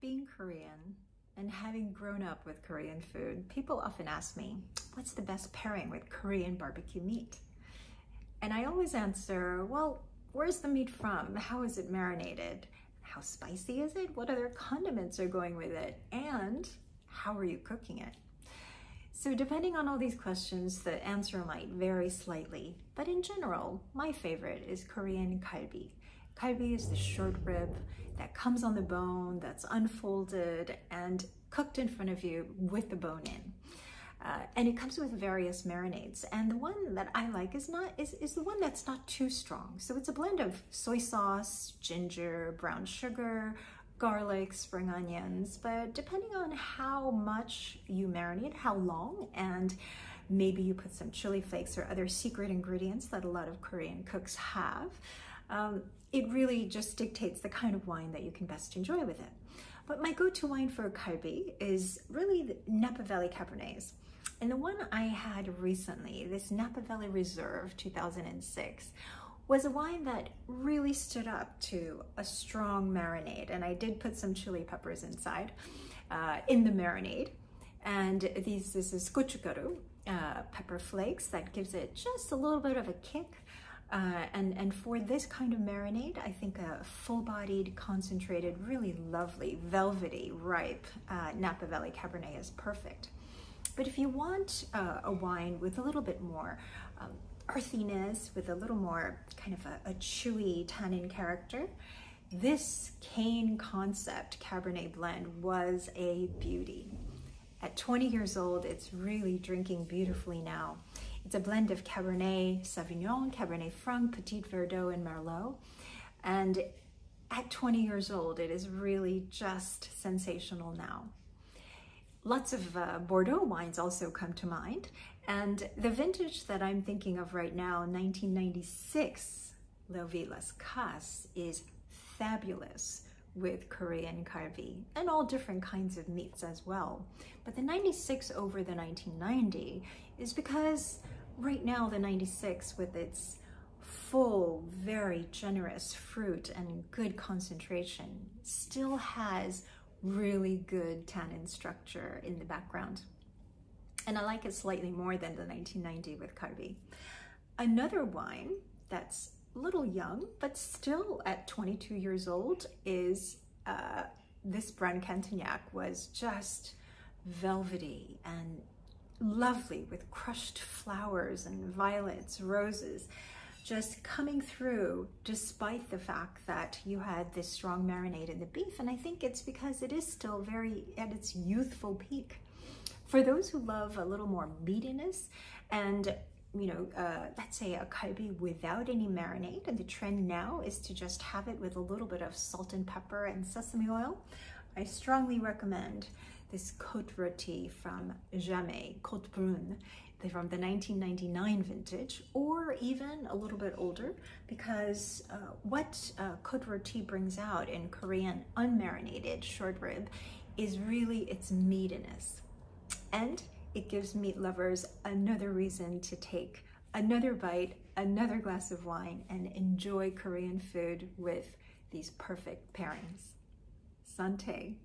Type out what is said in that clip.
Being Korean and having grown up with Korean food, people often ask me, what's the best pairing with Korean barbecue meat? And I always answer, well, where's the meat from? How is it marinated? How spicy is it? What other condiments are going with it? And how are you cooking it? So depending on all these questions, the answer might vary slightly, but in general, my favorite is Korean kalbi. Kalbi is the short rib that comes on the bone, that's unfolded and cooked in front of you with the bone in. And it comes with various marinades. And the one that I like is the one that's not too strong. So it's a blend of soy sauce, ginger, brown sugar, garlic, spring onions, but depending on how much you marinate, how long, and maybe you put some chili flakes or other secret ingredients that a lot of Korean cooks have, it really just dictates the kind of wine that you can best enjoy with it. But my go-to wine for kalbi is really the Napa Valley Cabernets. And the one I had recently, this Napa Valley Reserve 2006, was a wine that really stood up to a strong marinade. And I did put some chili peppers inside in the marinade. And this is gochugaru, pepper flakes, that gives it just a little bit of a kick. And for this kind of marinade, I think a full-bodied, concentrated, really lovely, velvety, ripe Napa Valley Cabernet is perfect. But if you want a wine with a little bit more earthiness, with a little more kind of a chewy tannin character, this Cain concept Cabernet blend was a beauty. At 20 years old, it's really drinking beautifully now. It's a blend of Cabernet Sauvignon, Cabernet Franc, Petit Verdot, and Merlot. And at 20 years old, it is really just sensational now. Lots of Bordeaux wines also come to mind. And the vintage that I'm thinking of right now, 1996 Leoville-Las, is fabulous with Korean kalbi and all different kinds of meats as well. But the 96 over the 1990 is because right now the 96, with its full, very generous fruit and good concentration, still has really good tannin structure in the background. And I like it slightly more than the 1990 with kalbi. Another wine that's a little young, but still at 22 years old is this Brane-Cantenac, was just velvety and lovely with crushed flowers and violets, roses, just coming through despite the fact that you had this strong marinade in the beef. And I think it's because it is still very at its youthful peak. For those who love a little more meatiness and let's say a kalbi without any marinade, and the trend now is to just have it with a little bit of salt and pepper and sesame oil, I strongly recommend this Côte Rôtie from Jamais, Côte Brune, from the 1999 vintage, or even a little bit older, because what Côte Rôtie brings out in Korean unmarinated short rib is really its meatiness. And it gives meat lovers another reason to take another bite, another glass of wine, and enjoy Korean food with these perfect pairings. Santé.